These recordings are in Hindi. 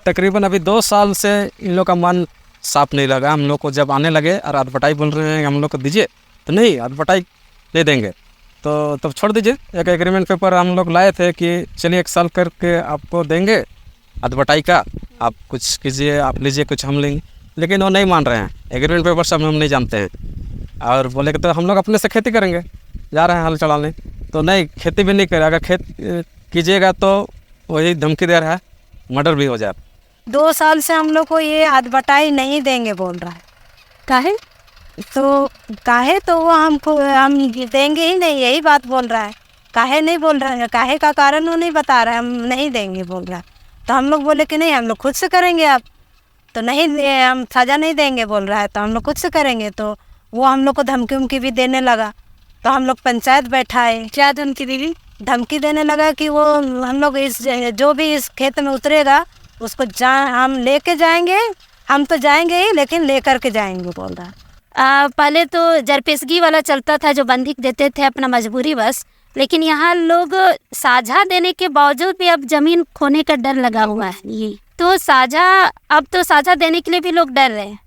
तकरीबन अभी 2 साल से इन लोग का मन साफ नहीं लगा। हम लोग को जब आने लगे और अदबटाई बोल रहे हैं हम लोग को दीजिए, तो नहीं अदबटाई दे देंगे, तो तब छोड़ दीजिए। एक एग्रीमेंट पेपर हम लोग लाए थे कि चलिए 1 साल करके आपको देंगे अदबटाई का, आप कुछ कीजिए, आप लीजिए कुछ हम लेंगे, लेकिन वो नहीं मान रहे हैं। एग्रीमेंट पेपर सब हम नहीं जानते हैं और बोले कि तो हम लोग अपने से खेती करेंगे, जा रहे हैं हल चलाने, तो नहीं खेती भी नहीं करे। अगर खेत कीजिएगा तो वही धमकी दे रहा है, मर्डर भी हो जाए। 2 साल से हम लोग को ये अदबटाई नहीं देंगे बोल रहा है। काहे तो वो हमको हम देंगे ही नहीं, यही बात बोल रहा है। काहे नहीं बोल रहा है, काहे का कारण वो नहीं बता रहा है, हम नहीं देंगे बोल रहा है। तो हम लोग बोले कि नहीं हम लोग खुद से करेंगे। आप तो नहीं, हम सज़ा नहीं देंगे बोल रहा है, तो हम लोग खुद से करेंगे। तो वो हम लोग को धमकी उमकी भी देने लगा। तो हम लोग पंचायत बैठाए। क्या धमकी दी? धमकी देने लगा कि वो हम लोग इस जो भी इस खेत में उतरेगा उसको हम लेके जाएंगे, हम तो जाएंगे ही लेकिन लेकर के जाएंगे बोल रहा है। पहले तो जरपेशगी वाला चलता था, जो बंधिक देते थे अपना मजबूरी बस, लेकिन यहाँ लोग साझा देने के बावजूद भी अब ज़मीन खोने का डर लगा हुआ है। ये तो अब तो साझा देने के लिए भी लोग डर रहे हैं।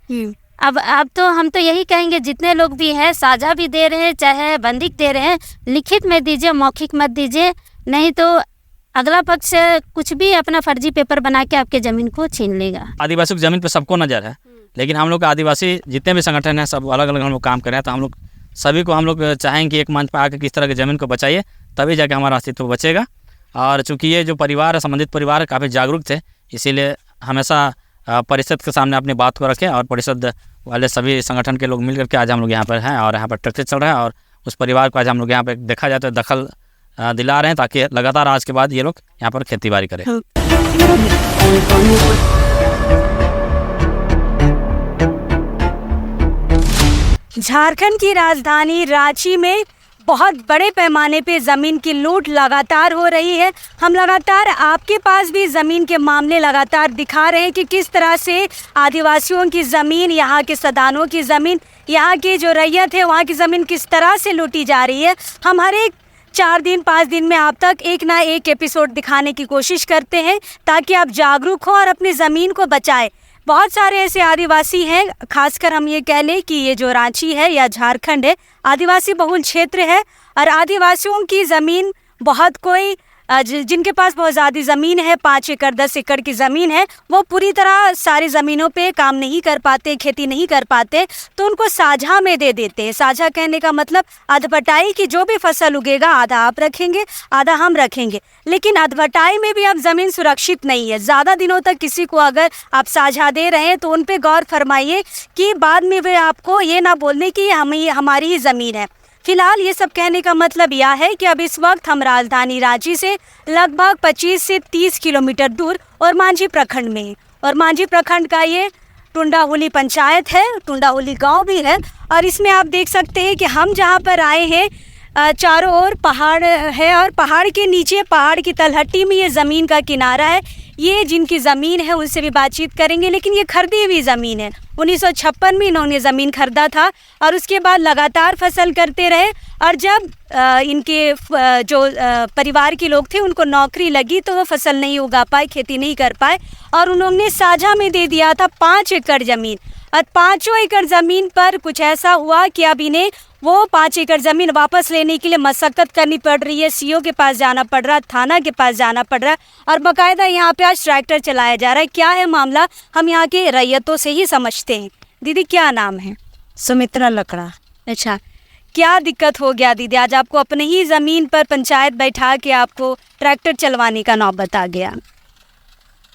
अब तो हम तो यही कहेंगे, जितने लोग भी हैं साझा भी दे रहे हैं चाहे बंधिक दे रहे हैं, लिखित में दीजिए, मौखिक मत दीजिए, नहीं तो अगला पक्ष कुछ भी अपना फर्जी पेपर बना के आपके ज़मीन को छीन लेगा। आदिवासी की ज़मीन पे सबको नज़र है, लेकिन हम लोग आदिवासी जितने भी संगठन हैं सब अलग अलग हम लोग काम कर रहे हैं। तो हम लोग सभी को हम लोग चाहेंगे एक मंच पर आकर किस तरह की ज़मीन को बचाइए, तभी जाके हमारा अस्तित्व बचेगा। और चूँकि ये जो परिवार है, संबंधित परिवार है, काफ़ी जागरूक थे, इसीलिए हमेशा परिषद के सामने अपनी बात को रखें और परिषद वाले सभी संगठन के लोग मिल करके आज हम लोग यहाँ पर हैं और यहाँ पर ट्रैक्टर चल रहा है और उस परिवार को आज हम लोग यहाँ पर देखा जाए तो दखल दिला रहे हैं, ताकि लगातार आज के बाद ये लोग यहाँ पर खेती बाड़ी करें। झारखंड की राजधानी रांची में बहुत बड़े पैमाने पे ज़मीन की लूट लगातार हो रही है। हम लगातार आपके पास भी ज़मीन के मामले लगातार दिखा रहे हैं कि किस तरह से आदिवासियों की ज़मीन, यहाँ के सदानों की ज़मीन, यहाँ की जो रैयत है वहाँ की ज़मीन किस तरह से लूटी जा रही है। हम हर एक 4 दिन 5 दिन में आप तक एक ना एक एपिसोड दिखाने की कोशिश करते हैं ताकि आप जागरूक हो और अपनी ज़मीन को बचाएं। बहुत सारे ऐसे आदिवासी हैं, खासकर हम ये कह लें कि ये जो रांची है या झारखंड है आदिवासी बहुल क्षेत्र है और आदिवासियों की ज़मीन बहुत कोई जिनके पास बहुत ज़्यादा ज़मीन है, 5 एकड़ 10 एकड़ की ज़मीन है, वो पूरी तरह सारी ज़मीनों पे काम नहीं कर पाते, खेती नहीं कर पाते, तो उनको साझा में दे देते हैं। साझा कहने का मतलब अदबटाई की जो भी फसल उगेगा आधा आप रखेंगे आधा हम रखेंगे, लेकिन अदबटाई में भी अब ज़मीन सुरक्षित नहीं है। ज़्यादा दिनों तक किसी को अगर आप साझा दे रहे हैं तो उन पर गौर फरमाइए कि बाद में वे आपको ये ना बोलने कि हमारी ही ज़मीन है। फिलहाल ये सब कहने का मतलब यह है कि अब इस वक्त हम राजधानी रांची से लगभग 25 से 30 किलोमीटर दूर और मांझी प्रखंड में हैं और मांझी प्रखंड का ये टुंडाहुली पंचायत है, टुंडाहुली गांव भी है और इसमें आप देख सकते हैं कि हम जहां पर आए हैं चारों ओर पहाड़ है और पहाड़ के नीचे पहाड़ की तलहटी में ये ज़मीन का किनारा है। ये जिनकी ज़मीन है उनसे भी बातचीत करेंगे, लेकिन ये खरीदी हुई ज़मीन है। 1956 में इन्होंने ज़मीन खरीदा था और उसके बाद लगातार फसल करते रहे और जब इनके जो परिवार के लोग थे उनको नौकरी लगी तो वो फसल नहीं उगा पाए, खेती नहीं कर पाए और उन्होंने साझा में दे दिया था 5 एकड़ ज़मीन। और 5 एकड़ ज़मीन पर कुछ ऐसा हुआ कि अब इन्हें वो 5 एकड़ ज़मीन वापस लेने के लिए मशक्क़त करनी पड़ रही है। सीओ के पास जाना पड़ रहा है, थाना के पास जाना पड़ रहा है और बाकायदा यहाँ पे आज ट्रैक्टर चलाया जा रहा है। क्या है मामला, हम यहाँ के रैयतों से ही समझते हैं। दीदी क्या नाम है? सुमित्रा लकड़ा। अच्छा, क्या दिक्कत हो गया दीदी, आज आपको अपने ही ज़मीन पर पंचायत बैठा के आपको ट्रैक्टर चलवाने का नौबत आ गया?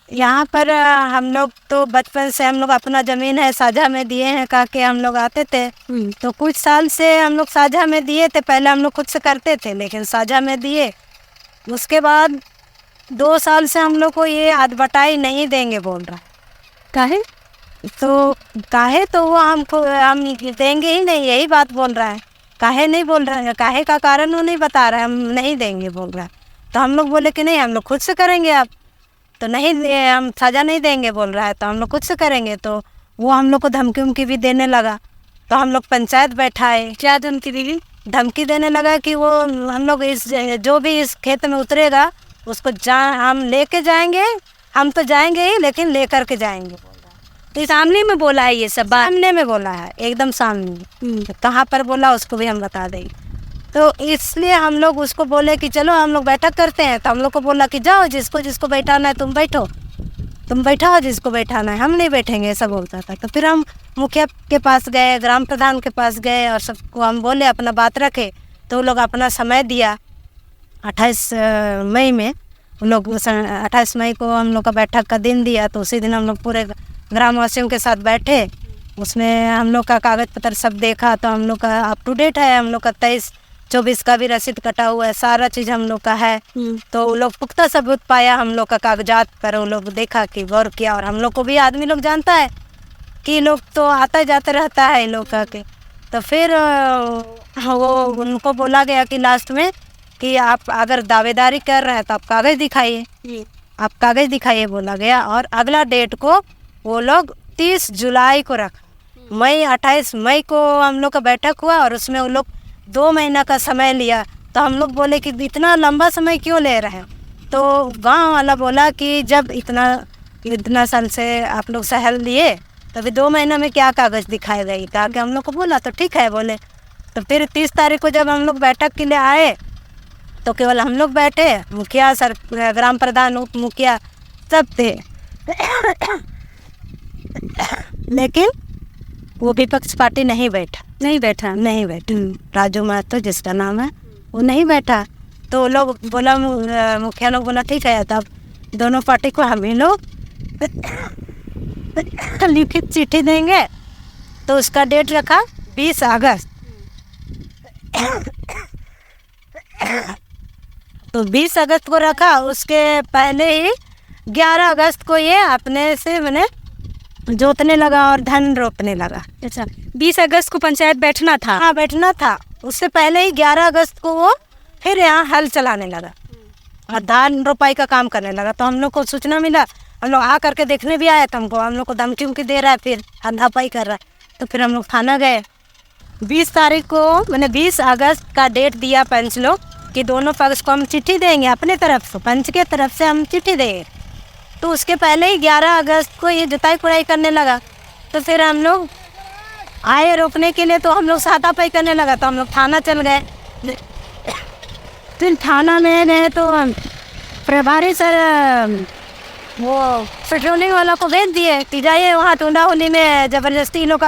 यहाँ पर हम लोग तो बचपन से हम लोग अपना ज़मीन है साझा में दिए हैं, कहा के हम लोग आते थे तो कुछ साल से हम लोग साझा में दिए थे। पहले हम लोग खुद से करते थे लेकिन साझा में दिए, उसके बाद 2 साल से हम लोग को ये अदबटाई नहीं देंगे बोल रहा है। काहे तो वो हमको हम देंगे ही नहीं, यही बात बोल रहा है। काहे नहीं बोल रहा है, काहे का कारण वो नहीं बता रहा है, हम नहीं देंगे बोल रहा है। तो हम लोग बोले कि नहीं हम लोग खुद से करेंगे। आप तो नहीं, हम सज़ा नहीं देंगे बोल रहा है, तो हम लोग खुद से करेंगे। तो वो हम लोग को धमकी उमकी भी देने लगा। तो हम लोग पंचायत बैठाए। क्या धमकी दी? धमकी देने लगा कि वो हम लोग जो भी इस खेत में उतरेगा उसको हम लेके जाएंगे, हम तो जाएंगे ही, लेकिन लेकर के जाएंगे। तो सामने में बोला है ये सब बात? सामने में बोला है, एकदम सामने। कहाँ पर बोला उसको भी हम बता देंगे। तो इसलिए हम लोग उसको बोले कि चलो हम लोग बैठक करते हैं। तो हम लोग को बोला कि जाओ, जिसको जिसको बैठाना है तुम बैठो, तुम बैठाओ जिसको बैठाना है, हम नहीं बैठेंगे, ऐसा बोलता था। तो फिर हम मुखिया के पास गए, ग्राम प्रधान के पास गए और सबको हम बोले, अपना बात रखे। तो वो लोग अपना समय दिया 28 मई में। उन लोग 28 मई को हम लोग का बैठक का दिन दिया। तो उसी दिन हम लोग पूरे ग्रामवासियों के साथ बैठे, उसमें हम लोग का कागज़ पत्र सब देखा। तो हम लोग का अप टू डेट है, हम लोग का 23-24 का भी रसीद कटा हुआ है, सारा चीज़ हम लोग का है। तो वो लोग पुख्ता सबूत पाया हम लोग का कागजात पर, वो लोग देखा कि गौर किया। और हम लोग को भी आदमी लोग जानता है कि लोग तो आता जाता रहता है इन लोग का के। तो फिर वो उनको बोला गया कि लास्ट में कि आप अगर दावेदारी कर रहे हैं तो आप कागज़ दिखाइए, आप कागज़ दिखाइए बोला गया। और अगला डेट को वो लोग 30 जुलाई को रखा। मई 28 मई को हम लोग का बैठक हुआ और उसमें वो लोग 2 महीना का समय लिया। तो हम लोग बोले कि इतना लंबा समय क्यों ले रहे हैं? तो गांव वाला बोला कि जब इतना साल से आप लोग सहल लिए, तभी 2 महीना में क्या कागज़ दिखाए गई? कहा कि हम लोग को बोला तो ठीक है बोले। तो फिर 30 तारीख को जब हम लोग बैठक के लिए आए तो केवल हम लोग बैठे, मुखिया सर, ग्राम प्रधान, उप मुखिया सब थे। लेकिन वो विपक्ष पार्टी नहीं बैठा। राजू महतो जिसका नाम है, वो नहीं बैठा। तो लोग बोला, मुखिया लोग बोला ठीक है, तब दोनों पार्टी को हम ही लोग लिखित चिट्ठी देंगे। तो उसका डेट रखा 20 अगस्त। तो 20 अगस्त को रखा। उसके पहले ही 11 अगस्त को ये अपने से मैंने जोतने लगा और धन रोपने लगा। अच्छा, 20 अगस्त को पंचायत बैठना था? हाँ, बैठना था। उससे पहले ही 11 अगस्त को वो फिर यहाँ हल चलाने लगा और धान रोपाई का काम करने लगा। तो हम लोग को सूचना मिला, हम लोग आ करके देखने भी आए। तो हमको हम लोग को धमकी उमकी दे रहा है, फिर हंधापाई कर रहा है। तो फिर हम लोग थाना गए। 20 तारीख को मैंने 20 अगस्त का डेट दिया पंच लोग कि दोनों पक्ष को हम चिट्ठी देंगे अपने तरफ से, पंच के तरफ से हम चिट्ठी देंगे। तो उसके पहले ही 11 अगस्त को ये जुताई कुड़ाई करने लगा। तो फिर हम लोग आए रोकने के लिए, तो हम लोग हाथापाई करने लगा। तो हम लोग थाना चल गए। फिर थाना में गए तो प्रभारी सर वो पेट्रोलिंग वाला को भेज दिए कि जाइए वहाँ टूंडा होली में ज़बरदस्ती लोग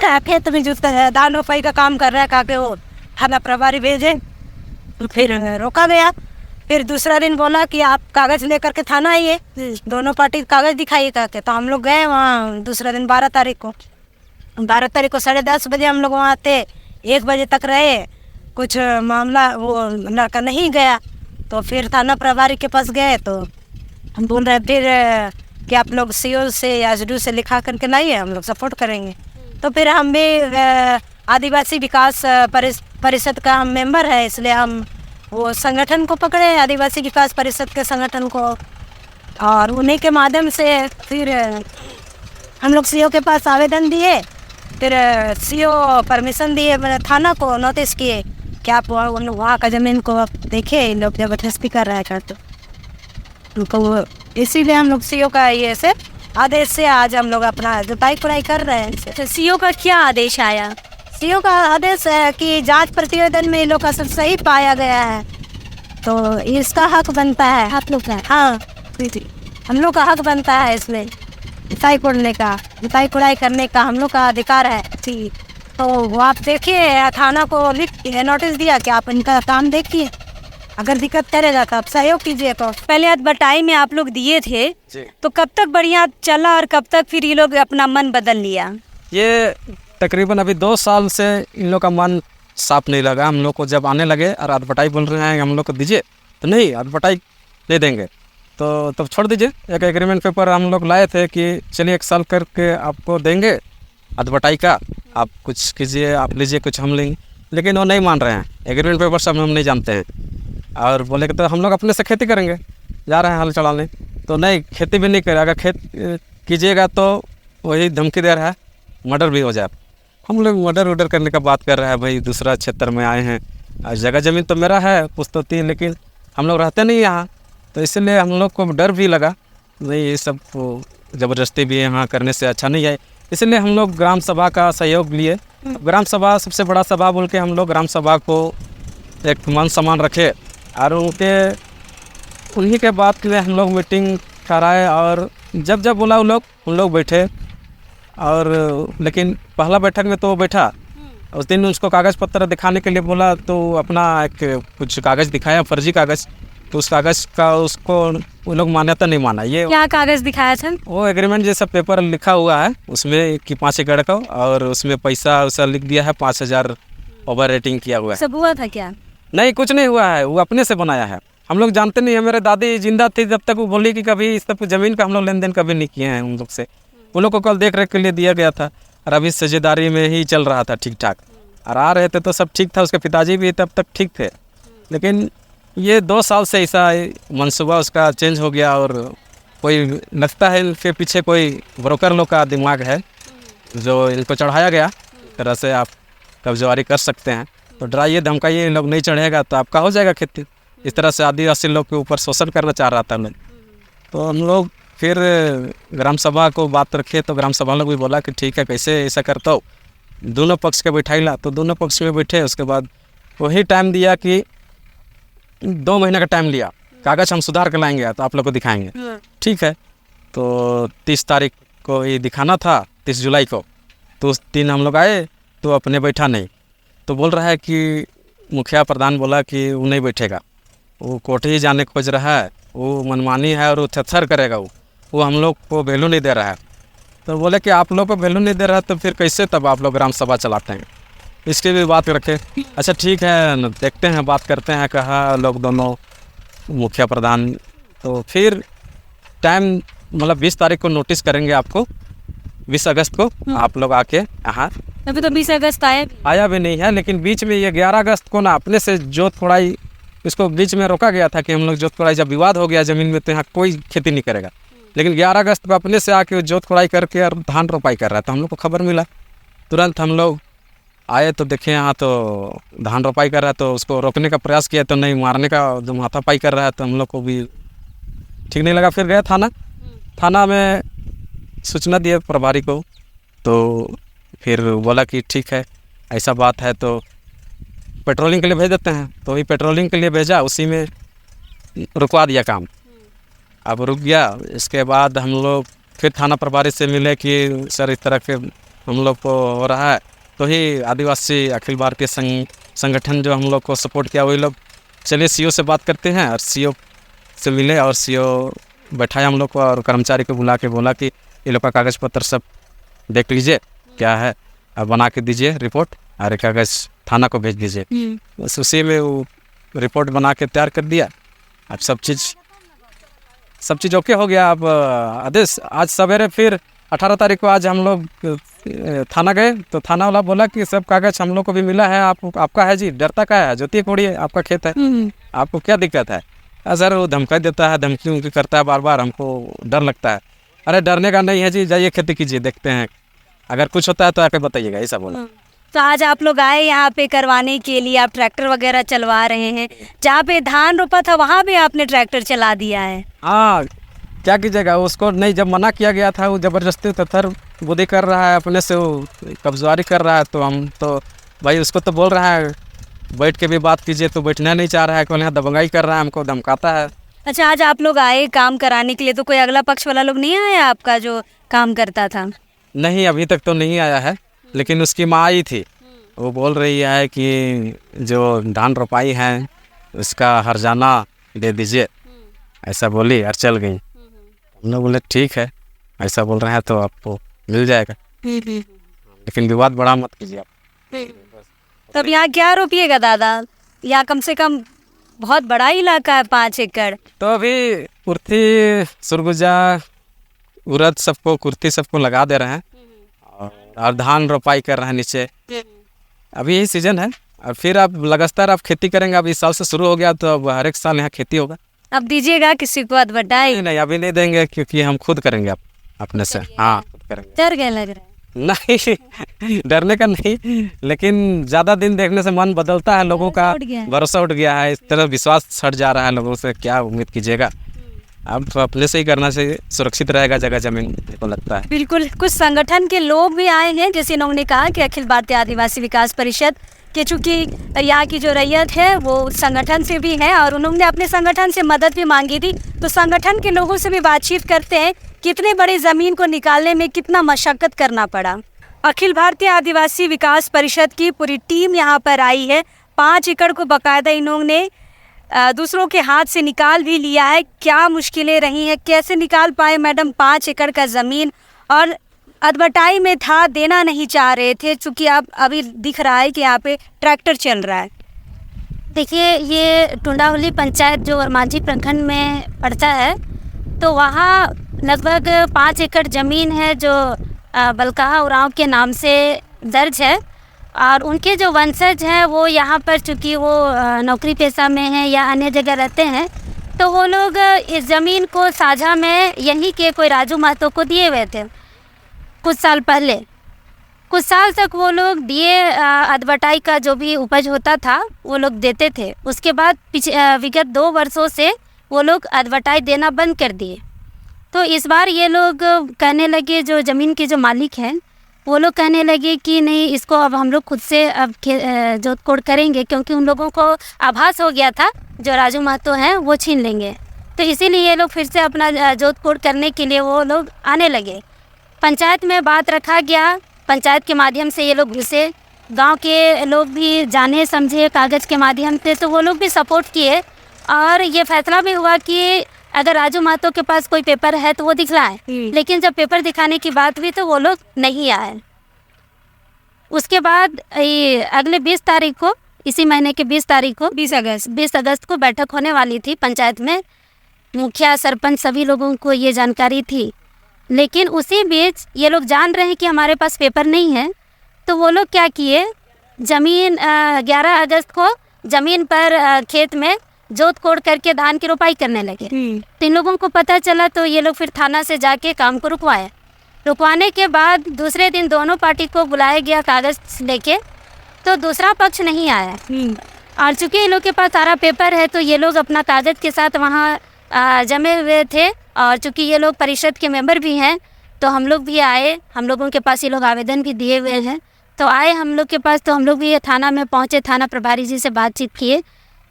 का खेत में जूता धान रोपाई का काम कर रहा है, कहा के वो थाना प्रभारी भेजे। तो फिर रोका गया। फिर दूसरा दिन बोला कि आप कागज़ लेकर के थाना आइए, दोनों पार्टी कागज़ दिखाइए कहा के। तो हम लोग गए वहाँ दूसरा दिन 12 तारीख को 10:30 बजे हम लोग वहाँ थे। 1 बजे तक रहे। कुछ मामला, वो लड़का नहीं गया। तो फिर थाना प्रभारी के पास गए। तो हम बोल रहे फिर कि आप लोग CO से या SDO से लिखा करके लाइए, हम लोग सपोर्ट करेंगे। तो फिर हम भी आदिवासी विकास परिषद का हम मेंबर है, इसलिए हम वो संगठन को पकड़े, आदिवासी विकास परिषद के संगठन को। और उन्हीं के माध्यम से फिर हम लोग CO के पास आवेदन दिए। फिर CO परमिशन दिए, मैंने थाना को नोटिस किए कि आप वहाँ का ज़मीन को आप देखिए, इन लोग ज़बरदस्ती कर रहा है कर। तो उनको इसीलिए हम लोग CO का ये से आदेश से आज हम लोग अपना जुताई कुड़ाई कर रहे हैं। तो CO का क्या आदेश आया? CO का आदेश है कि जांच प्रतिवेदन में इन लोग का सब सही पाया गया है, तो इसका हक बनता है आप लोग का। हाँ, हम लोग का हक बनता है इसमें जुताई कुड़ने का, जुताई कुड़ाई करने का हम लोग का अधिकार है। ठीक, तो वो आप देखिए, थाना को लिख नोटिस दिया कि आप इनका काम देखिए, अगर दिक्कत करेगा तो आप सहयोग कीजिए। तो पहले अदबटाई में आप लोग दिए थे, तो कब तक बढ़िया चला और कब तक फिर ये लोग अपना मन बदल लिया? ये तकरीबन अभी 2 साल से इन लोग का मन साफ नहीं लगा। हम लोग को जब आने लगे और अदबटाई बोल रहे हैं हम लोग को दीजिए, तो नहीं अदबटाई दे देंगे, तो तब छोड़ दीजिए। एक एग्रीमेंट पेपर हम लोग लाए थे कि चलिए 1 साल करके आपको देंगे अदबटाई का, आप कुछ कीजिए, आप लीजिए, कुछ हम लेंगे। लेकिन वो नहीं मान रहे हैं, एग्रीमेंट पेपर सब हम नहीं जानते हैं। और बोले कि तो हम लोग अपने से खेती करेंगे, जा रहे हैं हल चलाने। तो नहीं, खेती भी नहीं करे, अगर खेत कीजिएगा तो वही धमकी दे रहा है, मर्डर भी हो जाए। हम लोग मर्डर करने का बात कर रहे हैं। भाई दूसरा क्षेत्र में आए हैं, जगह ज़मीन तो मेरा है पुस्तौती, लेकिन हम लोग रहते नहीं यहाँ, तो इसलिए हम लोग को डर भी लगा, नहीं ये सब ज़बरदस्ती भी यहाँ करने से अच्छा नहीं है। इसलिए हम लोग ग्राम सभा का सहयोग लिए। ग्राम सभा सबसे बड़ा सभा बोल के हम लोग ग्राम सभा को एक मान सम्मान रखे और उन्हीं के बाद के लिए हम लोग मीटिंग कराए और जब जब बोला उन लोग बैठे। और लेकिन पहला बैठक में तो वो बैठा, उस दिन उसको कागज़ पत्र दिखाने के लिए बोला तो अपना एक कुछ कागज़ दिखाया, फर्जी कागज़। तो उस कागज़ का उसको वो लोग मान्यता नहीं माना। ये क्या कागज दिखाया था? वो एग्रीमेंट जैसा पेपर लिखा हुआ है उसमें कि 5 एकड़ का, और उसमें पैसा वैसा लिख दिया है, 5,000 ओवर रेटिंग किया हुआ है। सब हुआ था क्या? नहीं, कुछ नहीं हुआ है, वो अपने से बनाया है। हम लोग जानते नहीं है। मेरे दादी जिंदा थी जब तक, वो बोली कि कभी इस सब ज़मीन का हम लोग लेन देन कभी नहीं किए हैं उन लोग से। उन लोग को कल देख रेख के लिए दिया गया था और अभी साझेदारी में ही चल रहा था ठीक ठाक, और आ रहे थे तो सब ठीक था। उसके पिताजी भी तब तक ठीक थे, लेकिन ये 2 साल से ऐसा मंसूबा उसका चेंज हो गया। और कोई लगता है इनके पीछे कोई ब्रोकर लोग का दिमाग है जो इनको चढ़ाया गया। इस तरह से आप कब्जवारी कर सकते हैं, तो डराइए धमकाइए, इन लोग नहीं चढ़ेगा तो आपका हो जाएगा खेती। इस तरह से आदिवासी लोग के ऊपर शोषण करना चाह रहा था लोग। तो हम लोग फिर ग्राम सभा को बात रखे तो ग्राम सभा लोग भी बोला कि ठीक है, कैसे ऐसा करता हो। दोनों पक्ष के बैठाइला तो दोनों पक्ष में बैठे। उसके बाद वही टाइम दिया कि 2 महीने का टाइम लिया, कागज़ हम सुधार कर लाएंगे तो आप लोग को दिखाएंगे। ठीक है, तो 30 तारीख को ये दिखाना था, 30 जुलाई को। तो उस दिन हम लोग आए तो अपने बैठा नहीं, तो बोल रहा है कि मुखिया प्रधान बोला कि वो नहीं बैठेगा, वो कोर्ट ही जाने खोज रहा है, वो मनमानी है और वो थरथर करेगा। वो हम लोग को वैल्यू नहीं दे रहा है। तो बोले कि आप लोग को वैल्यू नहीं दे रहा है तो फिर कैसे तब आप लोग ग्राम सभा चलाते हैं। इसकी भी बात रखे। अच्छा ठीक है, देखते हैं, बात करते हैं, कहा लोग दोनों मुखिया प्रधान। तो फिर टाइम मतलब 20 तारीख को नोटिस करेंगे आपको, 20 अगस्त को आप लोग आके यहाँ। अभी तो 20 अगस्त आया भी नहीं है, लेकिन बीच में ये 11 अगस्त को ना अपने से जोत कोड़ाई, इसको बीच में रोका गया था कि हम लोग जोत कोड़ाई, जब विवाद हो गया ज़मीन में तो यहाँ कोई खेती नहीं करेगा। लेकिन 11 अगस्त को अपने से आके जोत कोड़ाई करके और धान रोपाई कर रहा था। हम लोग को खबर मिला, तुरंत हम लोग आए तो देखे यहाँ तो धान रोपाई कर रहा है। तो उसको रोकने का प्रयास किया तो नहीं, मारने का जो हाथापाई कर रहा है, तो हम लोग को भी ठीक नहीं लगा। फिर गए थाना में सूचना दिए प्रभारी को। तो फिर बोला कि ठीक है, ऐसा बात है तो पेट्रोलिंग के लिए भेज देते हैं। तो वही पेट्रोलिंग के लिए भेजा, उसी में रुकवा दिया काम। अब रुक गया। इसके बाद हम लोग फिर थाना प्रभारी से मिले कि सर इस तरह के हम लोग को हो रहा है। तो ही आदिवासी अखिल भारतीय संगठन जो हम लोग को सपोर्ट किया, वही लोग चलिए सीओ से बात करते हैं। और सीओ से मिले और सीओ बैठाया हम लोग को और कर्मचारी को बुला के बोला कि ये लोग का कागज़ पत्र सब देख लीजिए क्या है, अब बना के दीजिए रिपोर्ट और कागज़ थाना को भेज दीजिए। बस उसी में वो रिपोर्ट बना के तैयार कर दिया। अब सब चीज़ ओके हो गया। अब आदेश आज सवेरे फिर 18 तारीख को आज हम लोग थाना गए तो थाना वाला बोला कि सब कागज़ हम लोग को भी मिला है, आपका है जी, डरता क्या है, जोतिए कोड़िए, आपका खेत है, आपको क्या दिक्कत है। सर वो धमकी देता है, धमकी उमकी करता है बार बार, हमको डर लगता है। अरे डरने का नहीं है जी, जाइए खेती कीजिए, देखते हैं, अगर कुछ होता है तो आके बताइएगा, ऐसा बोला। तो आज आप लोग आए यहाँ पे करवाने के लिए, आप ट्रैक्टर वगैरह चलवा रहे हैं। जहाँ पे धान रोपा था वहाँ पे आपने ट्रैक्टर चला दिया है। हाँ, क्या कीजिएगा, उसको नहीं, जब मना किया गया था वो ज़बरदस्ती तथर बुद्धि कर रहा है, अपने से वो कब्जवारी कर रहा है। तो हम तो भाई उसको तो बोल रहा है बैठ के भी बात कीजिए, तो बैठना नहीं चाह रहा है, कौन यहाँ दबंगाई कर रहा है, हमको धमकाता है। अच्छा, आज आप लोग आए काम कराने के लिए, तो कोई अगला पक्ष वाला लोग नहीं आया आपका जो काम करता था? नहीं, अभी तक तो नहीं आया है, लेकिन उसकी माँ आई थी। वो बोल रही है कि जो धान रोपाई है उसका हर्जाना दे दीजिए, ऐसा बोली और चल गई। हम लोग बोले ठीक है, ऐसा बोल रहे हैं तो आपको मिल जाएगा, लेकिन विवाद बड़ा मत कीजिए आप। तब यहाँ क्या रोपिएगा दादा? यहाँ कम से कम बहुत बड़ा इलाका है, 5 एकड़। तो अभी कुर्थी, सुरगुजा, उड़द सबको, कुर्थी सबको लगा दे रहे हैं और धान रोपाई कर रहे हैं नीचे। अभी यही सीजन है और फिर आप लगातार आप खेती करेंगे। अब इस साल से शुरू हो गया तो अब हर एक साल यहाँ खेती होगा। अब दीजिएगा किसी को अदबटाई? नहीं, अभी नहीं देंगे, क्योंकि हम खुद करेंगे अपने से। हाँ, खुद करेंगे। डर गए लग रहा है। नहीं डरने का नहीं, लेकिन ज़्यादा दिन देखने से मन बदलता है लोगों का, भरोसा उठ गया है, इस तरह विश्वास हट जा रहा है लोगों से, क्या उम्मीद कीजिएगा। अब तो अपने से ही करना से सुरक्षित रहेगा जगह जमीन, मेरे को लगता है। बिल्कुल, कुछ संगठन के लोग भी आए हैं, जैसे इन्होंने कहा कि अखिल भारतीय आदिवासी विकास परिषद कि चूँकि यहाँ की जो रैयत है वो संगठन से भी है और उन्होंने अपने संगठन से मदद भी मांगी थी। तो संगठन के लोगों से भी बातचीत करते हैं, कितने बड़ी ज़मीन को निकालने में कितना मशक्क़त करना पड़ा। अखिल भारतीय आदिवासी विकास परिषद की पूरी टीम यहाँ पर आई है। 5 एकड़ को बाकायदा इन्होंने दूसरों के हाथ से निकाल भी लिया है। क्या मुश्किलें रही हैं, कैसे निकाल पाए मैडम 5 एकड़ का ज़मीन? और अदबटाई में था, देना नहीं चाह रहे थे, चूँकि आप अभी दिख रहा है कि यहाँ पे ट्रैक्टर चल रहा है। देखिए, ये टुंडाहुली पंचायत जो वरमांझी प्रखंड में पड़ता है, तो वहाँ लगभग 5 एकड़ ज़मीन है जो बलकाहा उरांव के नाम से दर्ज है। और उनके जो वंशज हैं वो यहाँ पर चूँकि वो नौकरी पेशा में हैं या अन्य जगह रहते हैं, तो वो लोग इस ज़मीन को साझा में यहीं के कोई राजू महतो को दिए हुए थे कुछ साल पहले। कुछ साल तक वो लोग दिए, अदबटाई का जो भी उपज होता था वो लोग देते थे। उसके बाद विगत 2 वर्षों से वो लोग अदबटाई देना बंद कर दिए। तो इस बार ये लोग कहने लगे, जो ज़मीन के जो मालिक हैं वो लोग कहने लगे कि नहीं, इसको अब हम लोग खुद से अब जोत कोड़ करेंगे, क्योंकि उन लोगों को आभास हो गया था जो राजू महतो हैं वो छीन लेंगे। तो इसीलिए ये लोग फिर से अपना जोत कोड़ करने के लिए वो लोग आने लगे। पंचायत में बात रखा गया, पंचायत के माध्यम से ये लोग घुसे, गांव के लोग भी जाने समझे कागज़ के माध्यम से, तो वो लोग भी सपोर्ट किए और ये फैसला भी हुआ कि अगर राजू महतो के पास कोई पेपर है तो वो दिखलाए। लेकिन जब पेपर दिखाने की बात हुई तो वो लोग नहीं आए। उसके बाद अगले 20 तारीख को, इसी महीने के 20 तारीख को 20 अगस्त को बैठक होने वाली थी पंचायत में। मुखिया, सरपंच सभी लोगों को ये जानकारी थी, लेकिन उसी बीच ये लोग जान रहे हैं कि हमारे पास पेपर नहीं है, तो वो लोग क्या किए, ज़मीन 11 अगस्त को ज़मीन पर खेत में जोत कोड़ करके धान की रोपाई करने लगे। तो इन लोगों को पता चला तो ये लोग फिर थाना से जाके काम को रुकवाए। रुकवाने के बाद दूसरे दिन दोनों पार्टी को बुलाया गया कागज़ लेके, तो दूसरा पक्ष नहीं आया। और चूँकि इन लोग के पास सारा पेपर है तो ये लोग अपना कागज़ के साथ वहाँ जमे हुए थे। और चूँकि ये लोग परिषद के मेंबर भी हैं तो हम लोग भी आए, हम लोगों के पास ये लोग आवेदन भी दिए हुए हैं, तो आए हम लोग के पास, तो हम लोग भी थाना में पहुँचे, थाना प्रभारी जी से बातचीत किए।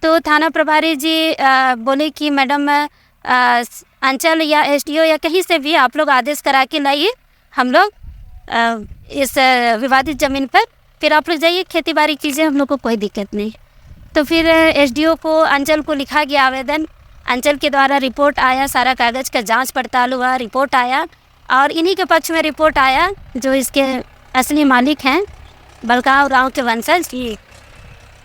तो थाना प्रभारी जी बोले कि मैडम अंचल या SDO या कहीं से भी आप लोग आदेश करा के लाइए, हम लोग इस विवादित ज़मीन पर फिर आप लोग जाइए खेती बाड़ी कीजिए, हम लोग को कोई दिक्कत नहीं। तो फिर SDO को, अंचल को लिखा गया आवेदन, अंचल के द्वारा रिपोर्ट आया, सारा कागज़ का जांच पड़ताल हुआ, रिपोर्ट आया और इन्हीं के पक्ष में रिपोर्ट आया जो इसके असली मालिक हैं बलकाहा उरांव के वंशज,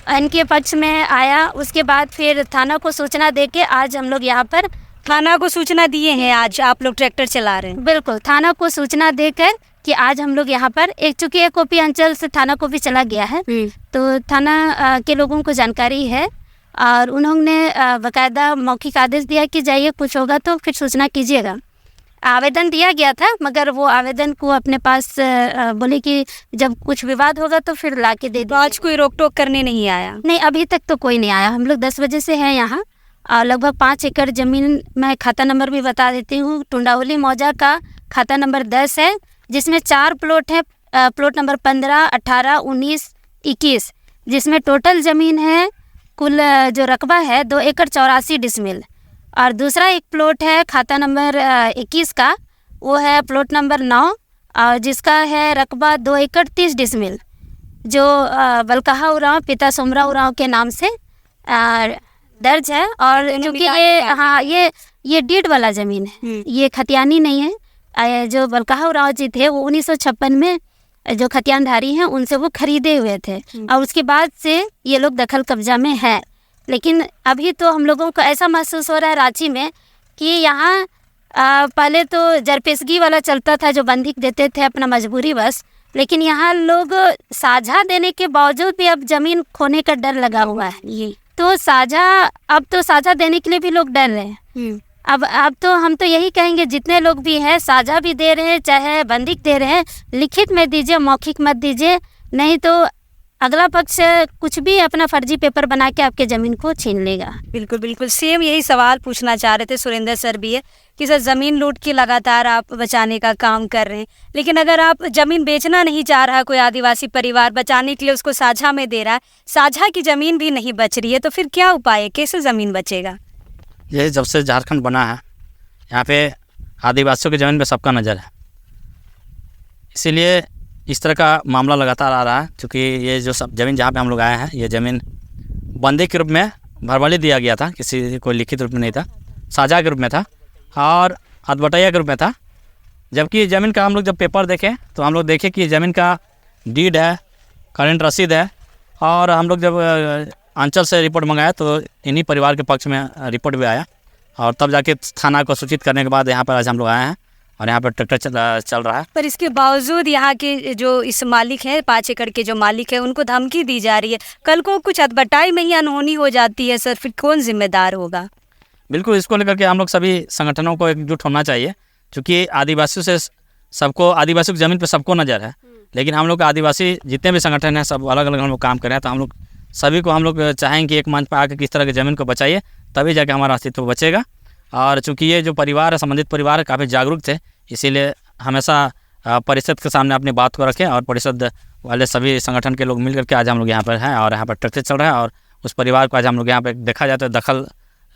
इनके पक्ष में आया। उसके बाद फिर थाना को सूचना देके आज हम लोग यहाँ पर थाना को सूचना दिए हैं, आज आप लोग ट्रैक्टर चला रहे हैं। बिल्कुल, थाना को सूचना देकर कि आज हम लोग यहाँ पर चूँकि एक कॉपी अंचल से थाना को भी चला गया है, तो थाना के लोगों को जानकारी है और उन्होंने बाकायदा मौखिक आदेश दिया कि जाइए, कुछ होगा तो फिर सूचना कीजिएगा। आवेदन दिया गया था मगर वो आवेदन को अपने पास बोले कि जब कुछ विवाद होगा तो फिर ला के दे दो। आज कोई रोक टोक करने नहीं आया? नहीं, अभी तक तो कोई नहीं आया। हम लोग 10 बजे से हैं यहाँ और लगभग 5 एकड़ ज़मीन, मैं खाता नंबर भी बता देती हूँ। टुंडाहुली मौजा का खाता नंबर 10 है, जिसमें 4 प्लॉट है, प्लॉट नंबर 15, 18, 19, 21, जिसमें टोटल ज़मीन है कुल जो रकबा है 2 एकड़ 84 डिसमिल। और दूसरा एक प्लॉट है खाता नंबर 21 का, वो है प्लॉट नंबर 9 और जिसका है रकबा 2 एकड़ 30 डिसमिल, जो बलकाहा उरांव पिता सोमरा उरांव के नाम से दर्ज है। और क्योंकि ये डीड वाला ज़मीन है, ये खतियानी नहीं है। जो बलकाहा उरांव जी थे वो 1956 में जो खतियानधारी हैं उनसे वो खरीदे हुए थे और उसके बाद से ये लोग दखल कब्जा में है। लेकिन अभी तो हम लोगों को ऐसा महसूस हो रहा है रांची में कि यहाँ पहले तो जरपेशगी वाला चलता था जो बंधिक देते थे अपना मजबूरी बस, लेकिन यहाँ लोग साझा देने के बावजूद भी अब ज़मीन खोने का डर लगा हुआ है। ये तो साझा, अब तो साझा देने के लिए भी लोग डर रहे हैं। अब तो हम तो यही कहेंगे, जितने लोग भी हैं साझा भी दे रहे हैं चाहे बंदिक दे रहे हैं, लिखित में दीजिए, मौखिक मत दीजिए, नहीं तो अगला पक्ष कुछ भी अपना फर्जी पेपर बना के आपके ज़मीन को छीन लेगा। बिल्कुल बिल्कुल सेम यही सवाल पूछना चाह रहे थे सुरेंद्र सर भी है कि सर ज़मीन लूट की लगातार आप बचाने का काम कर रहे हैं, लेकिन अगर आप ज़मीन बेचना नहीं चाह रहा कोई आदिवासी परिवार, बचाने के लिए उसको साझा में दे रहा है, साझा की ज़मीन भी नहीं बच रही है, तो फिर क्या उपाय है, कैसे ज़मीन बचेगा? ये जब से झारखंड बना है यहाँ पे आदिवासियों की ज़मीन पे सबका नज़र है, इसीलिए इस तरह का मामला लगातार आ रहा है। क्योंकि ये जो सब ज़मीन जहाँ पे हम लोग आए हैं, ये ज़मीन बंदी के रूप में भरबली दिया गया था, किसी कोई लिखित रूप में नहीं था, साझा के रूप में था और अधबटैया के रूप में था। जबकि ज़मीन का हम लोग जब पेपर देखें तो हम लोग देखें कि ज़मीन का डीड है, करेंट रसीद है, और हम लोग जब अंचल से रिपोर्ट मंगाया तो इन्हीं परिवार के पक्ष में रिपोर्ट भी आया, और तब जाके थाना को सूचित करने के बाद यहाँ पर आज हम लोग आए हैं और यहाँ पर ट्रैक्टर चल रहा है। पर इसके बावजूद यहाँ के जो इस मालिक हैं, 5 एकड़ के जो मालिक है, उनको धमकी दी जा रही है, कल को कुछ अदबटाई में ही अनहोनी हो जाती है सर, फिर कौन जिम्मेदार होगा? बिल्कुल, इसको लेकर के हम लोग सभी संगठनों को एकजुट होना चाहिए, क्योंकि आदिवासियों से सबको, आदिवासियों की ज़मीन पर सबको नज़र है, लेकिन हम लोग आदिवासी जितने भी संगठन हैं सब अलग अलग हम लोग काम कर रहे हैं। तो हम लोग सभी को हम लोग चाहेंगे कि एक मंच पर आकर किस तरह की ज़मीन को बचाइए, तभी जाके हमारा अस्तित्व बचेगा। और चूँकि ये जो परिवार है, संबंधित परिवार है, काफ़ी जागरूक थे, इसीलिए हमेशा परिषद के सामने अपनी बात को रखें, और परिषद वाले सभी संगठन के लोग मिल करके आज हम लोग यहाँ पर हैं और यहाँ पर ट्रैक्टर चल रहा है, और उस परिवार को आज हम लोग यहाँ पर देखा जाए तो दखल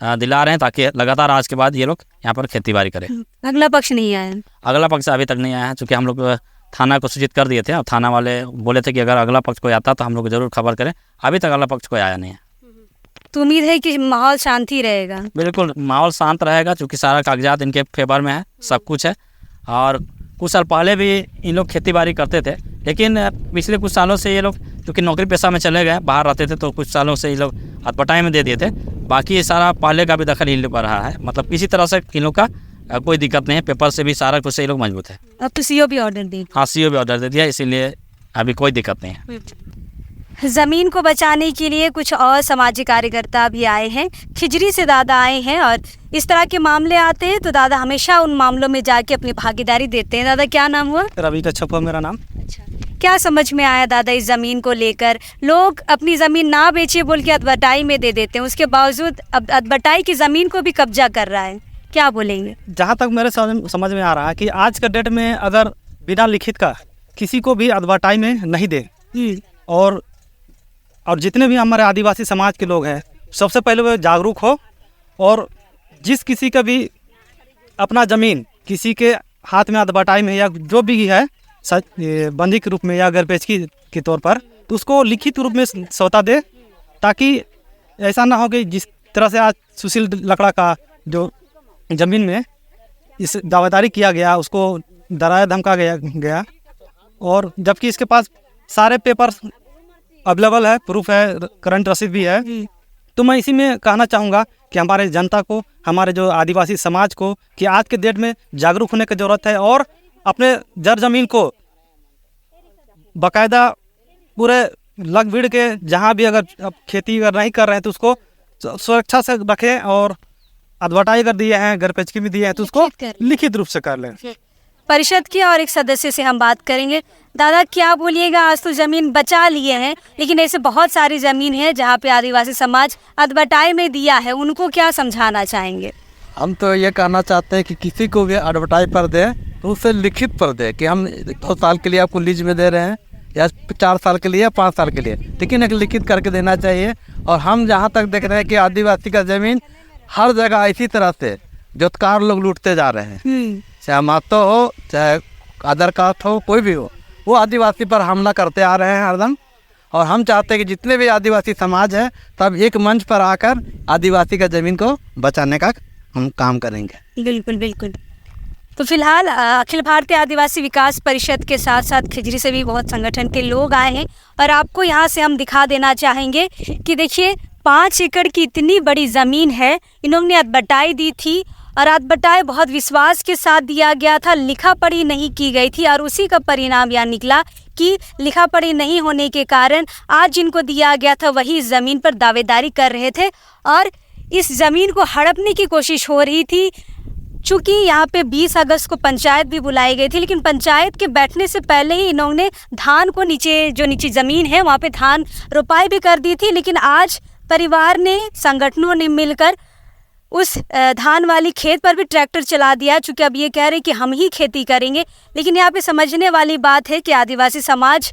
दिला रहे हैं, ताकि लगातार आज के बाद ये लोग यहाँ पर खेती-बाड़ी करें। अगला पक्ष नहीं आया? अगला पक्ष अभी तक नहीं आया है, चूँकि हम लोग थाना को सूचित कर दिए थे और थाना वाले बोले थे कि अगर अगला पक्ष कोई आता तो हम लोग ज़रूर खबर करें। अभी तक अगला पक्ष कोई आया नहीं है। तो उम्मीद है कि माहौल शांति रहेगा? बिल्कुल, माहौल शांत रहेगा, क्योंकि सारा कागजात इनके फेवर में है, सब कुछ है। और कुछ साल पहले भी इन लोग खेती-बाड़ी करते थे, लेकिन पिछले कुछ सालों से ये लोग क्योंकि नौकरी पेशा में चले गए, बाहर रहते थे, तो कुछ सालों से ये लोग अटपटाई में दे दिए थे। बाकी ये सारा पहले का भी दखल इन लोग कर रहा है, मतलब किसी तरह से इन लोग का कोई दिक्कत नहीं है, पेपर से भी सारा कुछ से ये लोग मजबूत है। अब तो सीओ भी ऑर्डर दी? हाँ, सीओ भी ऑर्डर दे दिया, इसीलिए अभी कोई दिक्कत नहीं है। ज़मीन को बचाने के लिए कुछ और सामाजिक कार्यकर्ता भी आए हैं, खिजरी से दादा आए हैं, और इस तरह के मामले आते हैं तो दादा हमेशा उन मामलों में जाके अपनी भागीदारी देते हैं। दादा क्या नाम हुआ? रवि कच्छप है मेरा नाम। अच्छा, क्या समझ में आया दादा इस ज़मीन को लेकर? लोग अपनी ज़मीन ना बेचे बोल के अदबटाई में दे देते हैं, उसके बावजूद अब अदबटाई की ज़मीन को भी कब्जा कर रहा है, क्या बोलेंगे? जहाँ तक मेरे समझ में आ रहा है कि आज के डेट में अगर बिना लिखित का किसी को भी अदबटाई में नहीं दे, और जितने भी हमारे आदिवासी समाज के लोग हैं, सबसे पहले वो जागरूक हो, और जिस किसी का भी अपना ज़मीन किसी के हाथ में अदबटाई में या जो भी है बंदी के रूप में या गरपेचकी के तौर पर, तो उसको लिखित रूप में सौता दे, ताकि ऐसा ना हो कि जिस तरह से आज सुशील लकड़ा का जो ज़मीन में इस दावेदारी किया गया, उसको डराया धमका गया, और जबकि इसके पास सारे पेपर अवेलेबल है, प्रूफ है, करंट रसीद भी है। तो मैं इसी में कहना चाहूँगा कि हमारे जनता को, हमारे जो आदिवासी समाज को, कि आज के डेट में जागरूक होने की ज़रूरत है, और अपने जर ज़मीन को बाकायदा पूरे लग भीड़ के जहाँ भी अगर खेती अगर नहीं कर रहे हैं तो उसको सुरक्षा से रखें, और अदबटाई अगर दिए हैं, गरपेचकी में दिए हैं तो उसको लिखित रूप से कर लें। परिषद के और एक सदस्य से हम बात करेंगे। दादा क्या बोलिएगा, आज तो ज़मीन बचा लिए हैं, लेकिन ऐसे बहुत सारी ज़मीन है जहाँ पे आदिवासी समाज अदबटाई में दिया है, उनको क्या समझाना चाहेंगे? हम तो ये कहना चाहते हैं कि किसी को भी अडवर्टाइज पर दे तो उसे लिखित पर दे कि हम 2 साल के लिए आपको लीज में दे रहे हैं, या 4 साल के लिए या 5 साल के लिए, लेकिन एक लिखित करके देना चाहिए। और हम जहाँ तक देख रहे हैं कि आदिवासी का ज़मीन हर जगह इसी तरह से जोतकार लोग लूटते जा रहे हैं, चाहे मातो हो चाहे अदर कास्ट हो, कोई भी हो, वो आदिवासी पर हमला करते आ रहे हैं हरदम। और हम चाहते हैं कि जितने भी आदिवासी समाज है सब एक मंच पर आकर आदिवासी का ज़मीन को बचाने का हम काम करेंगे। बिल्कुल बिल्कुल। तो फिलहाल अखिल भारतीय आदिवासी विकास परिषद के साथ साथ खिजरी से भी बहुत संगठन के लोग आए हैं, और आपको यहाँ से हम दिखा देना चाहेंगे कि देखिए 5 एकड़ की इतनी बड़ी ज़मीन है, इन्होंने अदबटाई दी थी, और अदबटाई बहुत विश्वास के साथ दिया गया था, लिखा पढ़ी नहीं की गई थी, और उसी का परिणाम यह निकला कि लिखा पढ़ी नहीं होने के कारण आज जिनको दिया गया था वही ज़मीन पर दावेदारी कर रहे थे। और इस ज़मीन को हड़पने की कोशिश हो रही थी। चूँकि यहाँ पे 20 अगस्त को पंचायत भी बुलाई गई थी, लेकिन पंचायत के बैठने से पहले ही इन्होंने धान को नीचे ज़मीन है वहाँ पे धान रोपाई भी कर दी थी। लेकिन आज परिवार ने, संगठनों ने मिलकर उस धान वाली खेत पर भी ट्रैक्टर चला दिया, चूँकि अब ये कह रहे कि हम ही खेती करेंगे। लेकिन यहाँ पे समझने वाली बात है कि आदिवासी समाज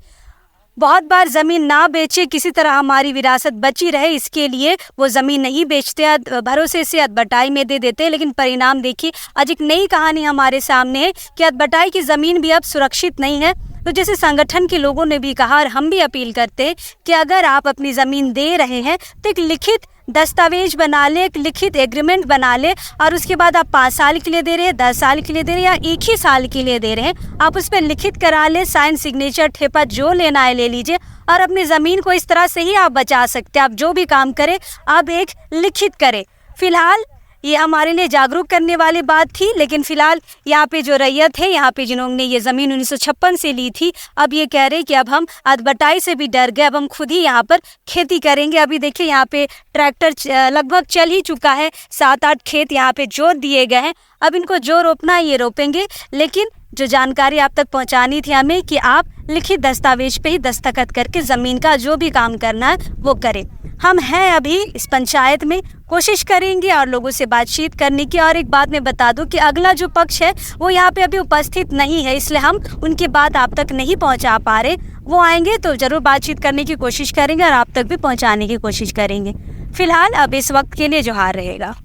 बहुत बार ज़मीन ना बेचे, किसी तरह हमारी विरासत बची रहे, इसके लिए वो ज़मीन नहीं बेचते, भरोसे से अदबटाई में दे देते। लेकिन परिणाम देखिए, आज एक नई कहानी हमारे सामने है कि अदबटाई की ज़मीन भी अब सुरक्षित नहीं है। तो जैसे संगठन के लोगों ने भी कहा और हम भी अपील करते हैं कि अगर आप अपनी ज़मीन दे रहे हैं तो एक लिखित दस्तावेज बना ले, एक लिखित एग्रीमेंट बना ले, और उसके बाद आप 5 साल के लिए दे रहे हैं, 10 साल के लिए दे रहे हैं या 1 ही साल के लिए दे रहे हैं, आप उस पर लिखित करा ले, साइन, सिग्नेचर, ठेपा जो लेना है ले लीजिए। और अपनी ज़मीन को इस तरह से ही आप बचा सकते हैं। आप जो भी काम करें आप एक लिखित करें। फ़िलहाल ये हमारे लिए जागरूक करने वाली बात थी, लेकिन फ़िलहाल यहाँ पे जो रैयत है, यहाँ पे जिन्होंने ये ज़मीन 1956 से ली थी, अब ये कह रहे कि अब हम अदबटाई से भी डर गए, अब हम खुद ही यहाँ पर खेती करेंगे। अभी देखिए यहाँ पे ट्रैक्टर लगभग चल ही चुका है, 7-8 खेत यहाँ पे जोत दिए गए हैं। अब इनको जो रोपना है ये रोपेंगे, लेकिन जो जानकारी आप तक पहुँचानी थी हमें कि आप लिखित दस्तावेज पे ही दस्तखत करके ज़मीन का जो भी काम करना है वो करें। हम हैं अभी इस पंचायत में, कोशिश करेंगे और लोगों से बातचीत करने की। और एक बात मैं बता दूं कि अगला जो पक्ष है वो यहाँ पे अभी उपस्थित नहीं है, इसलिए हम उनकी बात आप तक नहीं पहुँचा पा रहे। वो आएंगे तो ज़रूर बातचीत करने की कोशिश करेंगे और आप तक भी पहुँचाने की कोशिश करेंगे। फ़िलहाल अब इस वक्त के लिए जोहार रहेगा।